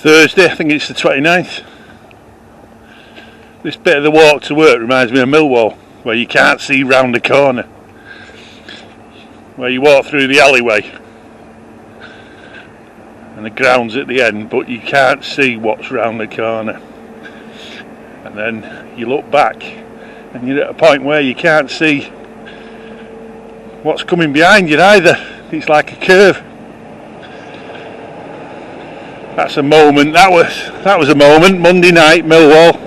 Thursday, I think it's the 29th. This bit of the walk to work reminds me of Millwall, where you can't see round the corner, where you walk through the alleyway and the ground's at the end, but you can't see what's round the corner, and then you look back and you're at a point where you can't see what's coming behind you either. It's like a curve. That's a moment. That was a moment. Monday night, Millwall.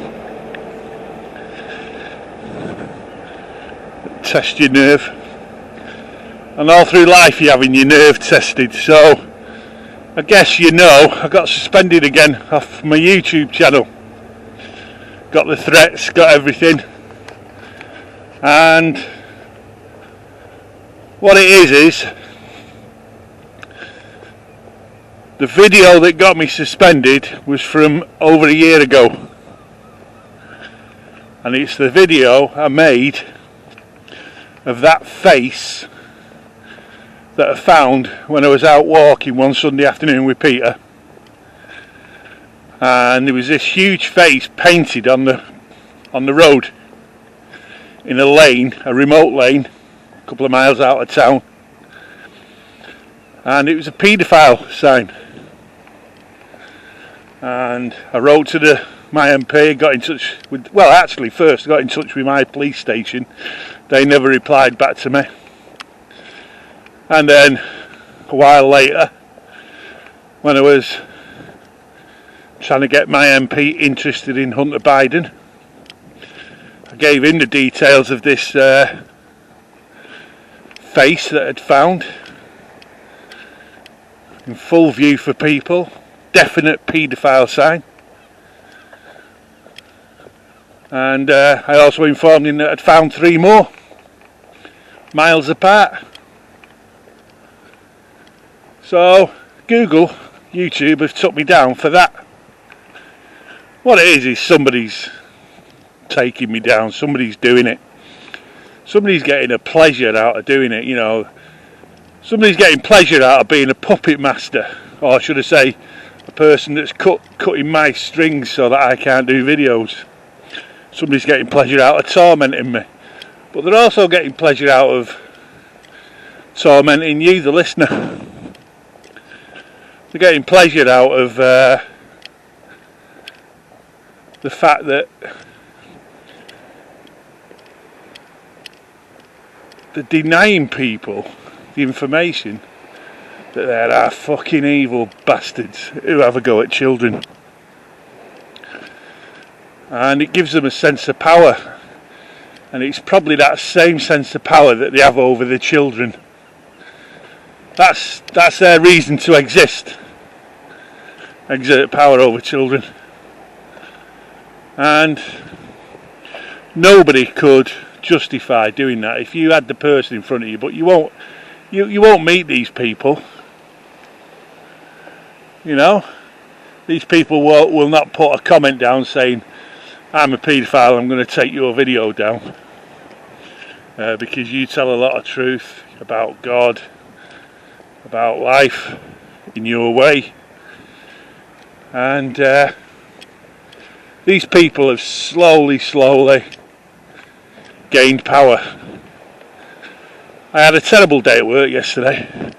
Test your nerve. And all through life you're having your nerve tested. So I guess you know I got suspended again off my YouTube channel. Got the threats, got everything. And what it is the video that got me suspended was from over a year ago, and it's the video I made of that face that I found when I was out walking one Sunday afternoon with Peter, and there was this huge face painted on the road in a lane, a remote lane, a couple of miles out of town, and it was a paedophile sign. And I wrote to my MP, got in touch with, well actually first I got in touch with my police station. They never replied back to me. And then a while later, when I was trying to get my MP interested in Hunter Biden, I gave him the details of this face that I'd found in full view for people. Definite paedophile sign, and I also informed him that I'd found 3 more miles apart. So Google, YouTube have took me down for that. What it is somebody's taking me down, somebody's doing it, somebody's getting a pleasure out of doing it, you know, somebody's getting pleasure out of being a puppet master, or should I say a person that's cutting my strings so that I can't do videos. Somebody's getting pleasure out of tormenting me, but they're also getting pleasure out of tormenting you, the listener. They're getting pleasure out of the fact that they're denying people the information that there are fucking evil bastards who have a go at children, and it gives them a sense of power, and it's probably that same sense of power that they have over the children. That's their reason to exist, exert power over children, and nobody could justify doing that if you had the person in front of you, but you won't meet these people. You know, these people will not put a comment down saying, I'm a paedophile, I'm going to take your video down because you tell a lot of truth about God, about life in your way. And these people have slowly gained power. I had a terrible day at work yesterday.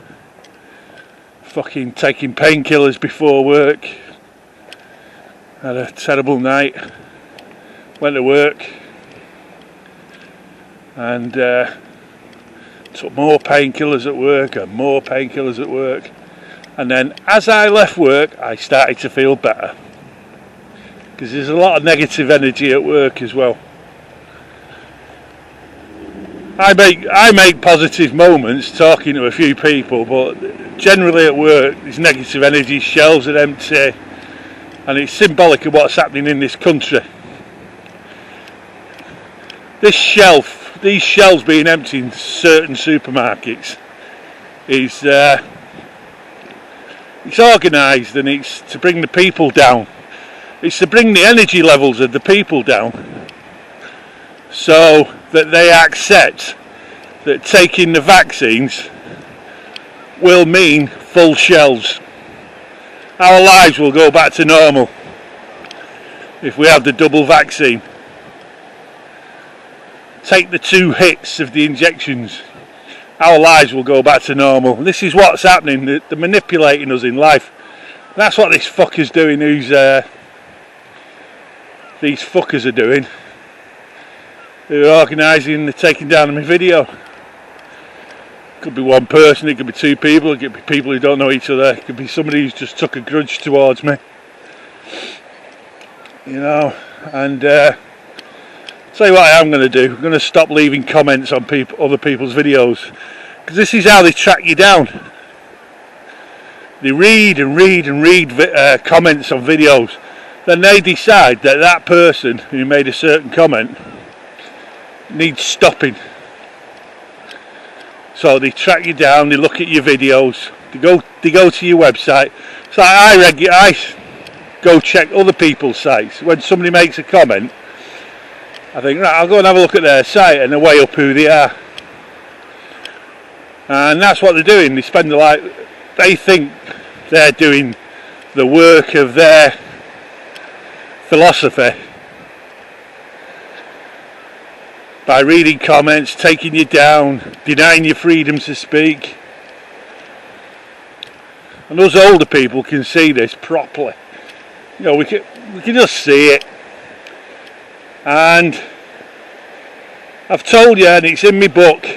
Fucking taking painkillers before work. Had a terrible night. Went to work and took more painkillers at work and more painkillers at work, and then as I left work I started to feel better, because there's a lot of negative energy at work as well. I make positive moments talking to a few people, but generally at work there's negative energy, shelves are empty, and it's symbolic of what's happening in this country. These shelves being empty in certain supermarkets is it's organised, and it's to bring the people down. It's to bring the energy levels of the people down, so that they accept that taking the vaccines will mean full shelves. our lives will go back to normal if we have the double vaccine. Take the 2 hits of the injections, our lives will go back to normal. This is what's happening. They're manipulating us in life. That's what this fucker's doing. These fuckers are doing. They're organising, they're taking down my video. Could be one person, it could be 2 people, it could be people who don't know each other, it could be somebody who's just took a grudge towards me. You know, and tell you what I am going to do, I'm going to stop leaving comments on other people's videos, because this is how they track you down. They read and read and read comments on videos, then they decide that that person who made a certain comment needs stopping. So they track you down, they look at your videos, they go to your website. So I go check other people's sites. When somebody makes a comment, I think, right, I'll go and have a look at their site and weigh up who they are. And that's what they're doing. They think they're doing the work of their philosophy by reading comments, taking you down, denying your freedom to speak. And us older people can see this properly. You know, we can just see it. And I've told you, and it's in my book,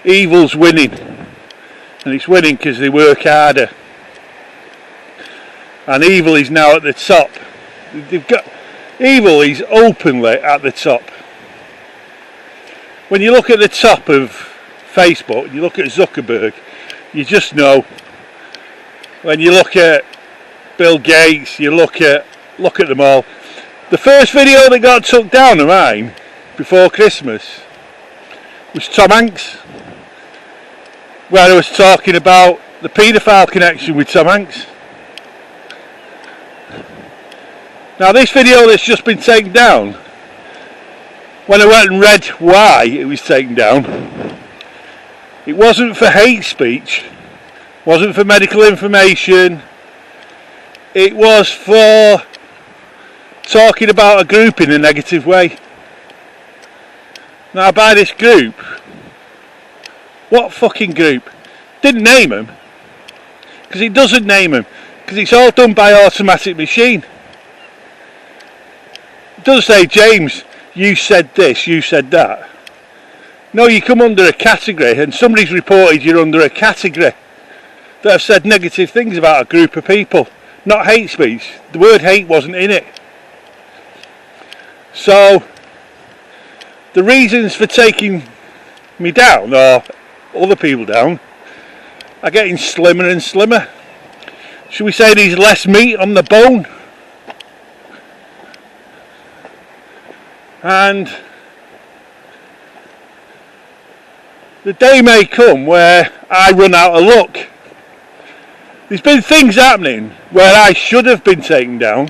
evil's winning. And it's winning because they work harder. And evil is now at the top. Evil is openly at the top. When you look at the top of Facebook, you look at Zuckerberg, you just know. When you look at Bill Gates, you look at them all. The first video that got took down of mine before Christmas was Tom Hanks, where I was talking about the paedophile connection with Tom Hanks. Now this video that's just been taken down, when I went and read why it was taken down, it wasn't for hate speech, wasn't for medical information, it was for talking about a group in a negative way. Now by this group, what fucking group? Didn't name them, because it doesn't name them, because it's all done by automatic machine. Does say, James, you said this, you said that. No, you come under a category, and somebody's reported you're under a category that have said negative things about a group of people, not hate speech. The word hate wasn't in it. So the reasons for taking me down, or other people down, are getting slimmer and slimmer. Should we say there's less meat on the bone? And the day may come where I run out of luck. There's been things happening where I should have been taken down.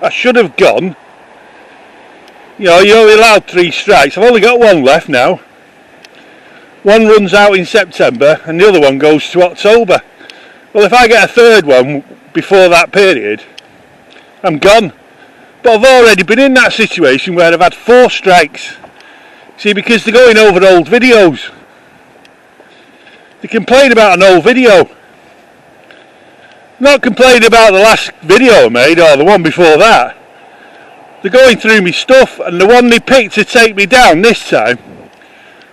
I should have gone. You know, you're only allowed 3 strikes. I've only got 1 left now. 1 runs out in September and the other one goes to October. Well, if I get a 3rd one before that period, I'm gone. But I've already been in that situation where I've had 4 strikes. See, because they're going over old videos. They complain about an old video. Not complaining about the last video I made or the one before that. They're going through me stuff, and the one they picked to take me down this time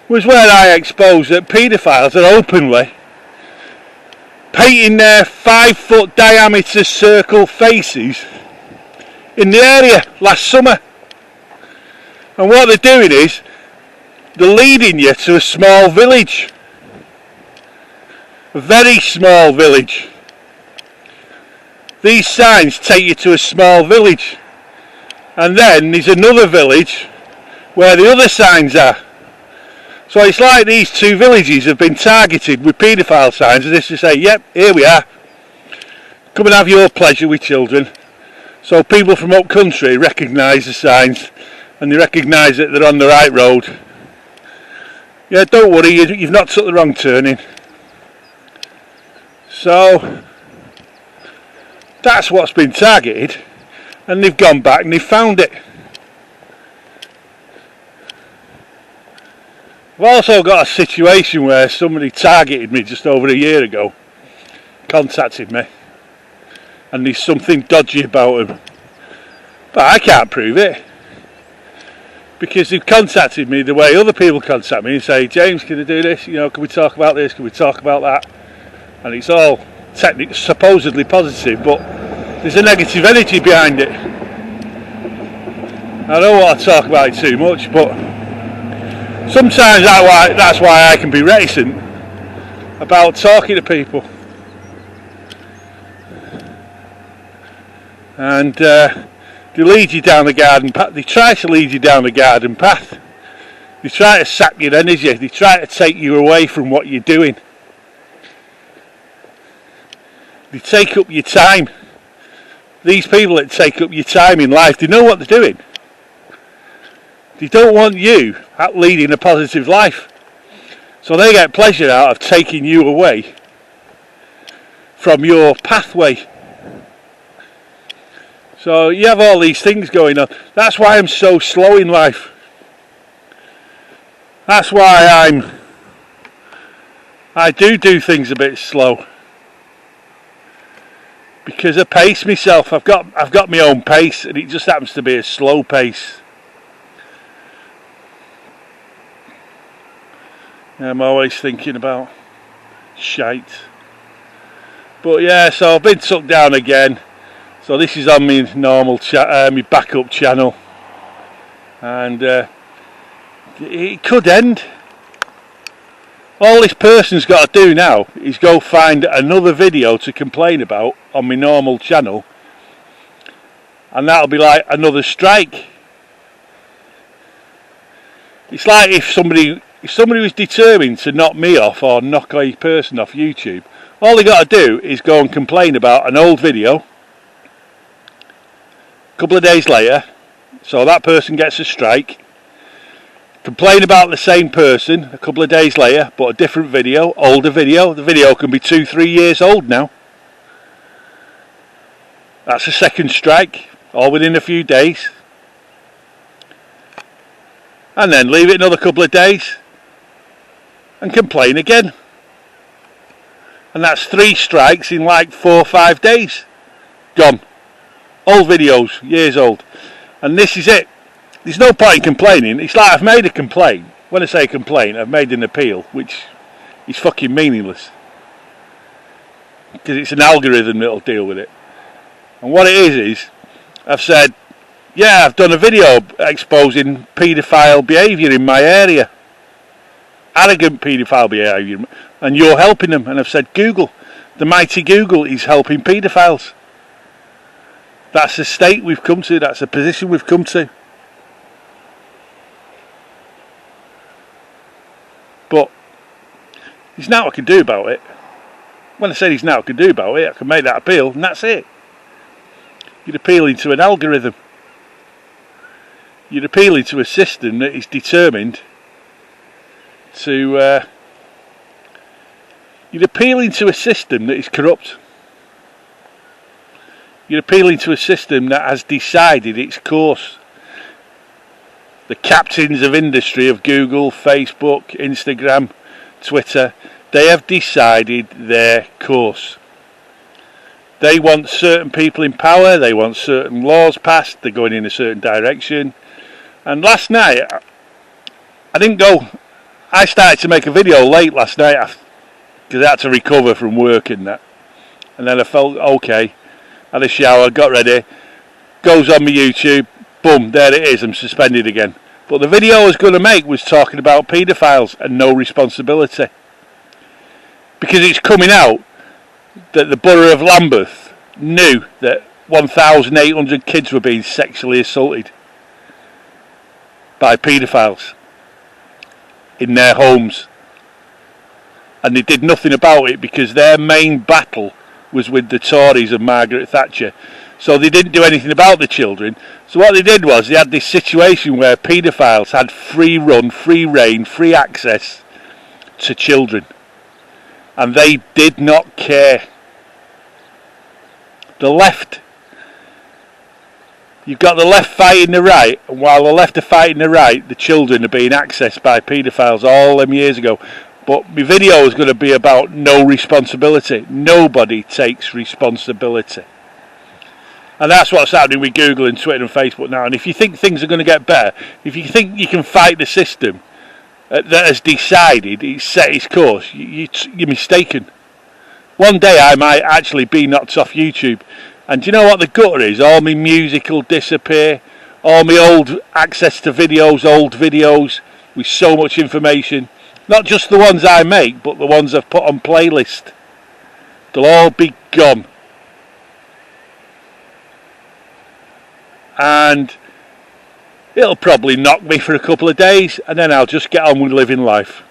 was where I exposed that paedophiles are openly painting their 5-foot diameter circle faces in the area last summer. And what they're doing is they're leading you to a small village, a very small village. These signs take you to a small village, and then there's another village where the other signs are. So it's like these 2 villages have been targeted with paedophile signs, as if to say, yep, here we are, come and have your pleasure with children. So people from up country recognise the signs, and they recognise that they're on the right road. Yeah, don't worry, you've not took the wrong turning. So That's what's been targeted, and they've gone back and they've found it. I've also got a situation where somebody targeted me just over a year ago, contacted me, and there's something dodgy about them. But I can't prove it, because they've contacted me the way other people contact me and say, James, can I do this? You know, can we talk about this? Can we talk about that? And it's all supposedly positive, but there's a negative energy behind it. I don't want to talk about it too much, but sometimes that's why I can be reticent about talking to people. And they lead you down the garden path. They try to lead you down the garden path. They try to sap your energy. They try to take you away from what you're doing. They take up your time. These people that take up your time in life, they know what they're doing. They don't want you leading a positive life. So they get pleasure out of taking you away from your pathway. So you have all these things going on. That's why I'm so slow in life. That's why I do things a bit slow. Because I pace myself. I've got my own pace, and it just happens to be a slow pace. I'm always thinking about shite. But yeah, so I've been took down again. So this is on my normal my backup channel, and it could end. All this person's got to do now is go find another video to complain about on my normal channel, and that'll be like another strike. It's like if somebody was determined to knock me off or knock a person off YouTube, all they got to do is go and complain about an old video. A couple of days later, so that person gets a strike. Complain about the same person a couple of days later, but a different video, older video. The video can be 2-3 years old now. That's a second strike, all within a few days. And then leave it another couple of days and complain again. And that's 3 strikes in like 4 or 5 days. Gone. Old videos, years old. And this is it. There's no point in complaining. It's like I've made a complaint. When I say complaint, I've made an appeal, which is fucking meaningless. Because it's an algorithm that'll deal with it. And what it is I've said, yeah, I've done a video exposing paedophile behaviour in my area. Arrogant paedophile behaviour. And you're helping them. And I've said, Google, the mighty Google is helping paedophiles. That's the state we've come to. That's the position we've come to. But there's nothing I can do about it. When I say there's nothing I can do about it, I can make that appeal, and that's it. You're appealing to an algorithm. You're appealing to a system that is determined to... you're appealing to a system that is corrupt. You're appealing to a system that has decided its course. The captains of industry of Google, Facebook, Instagram, Twitter, they have decided their course. They want certain people in power, they want certain laws passed, they're going in a certain direction. And last night, I started to make a video late last night because I had to recover from work and that. And then I felt okay, had a shower, got ready, goes on my YouTube, boom, there it is, I'm suspended again. But the video I was going to make was talking about paedophiles and no responsibility. Because it's coming out that the borough of Lambeth knew that 1,800 kids were being sexually assaulted by paedophiles in their homes. And they did nothing about it because their main battle was with the Tories and Margaret Thatcher. So they didn't do anything about the children. So what they did was they had this situation where paedophiles had free run, free reign, free access to children. And they did not care. The left, you've got the left fighting the right, and while the left are fighting the right, the children are being accessed by paedophiles all them years ago. But my video is going to be about no responsibility. Nobody takes responsibility. And that's what's happening with Google and Twitter and Facebook now. And if you think things are going to get better, if you think you can fight the system that has decided, it's set its course, you're mistaken. One day I might actually be knocked off YouTube. And do you know what the gutter is? All my music will disappear. All my old access to videos, old videos with so much information. Not just the ones I make, but the ones I've put on playlist. They'll all be gone. And it'll probably knock me for a couple of days, and then I'll just get on with living life.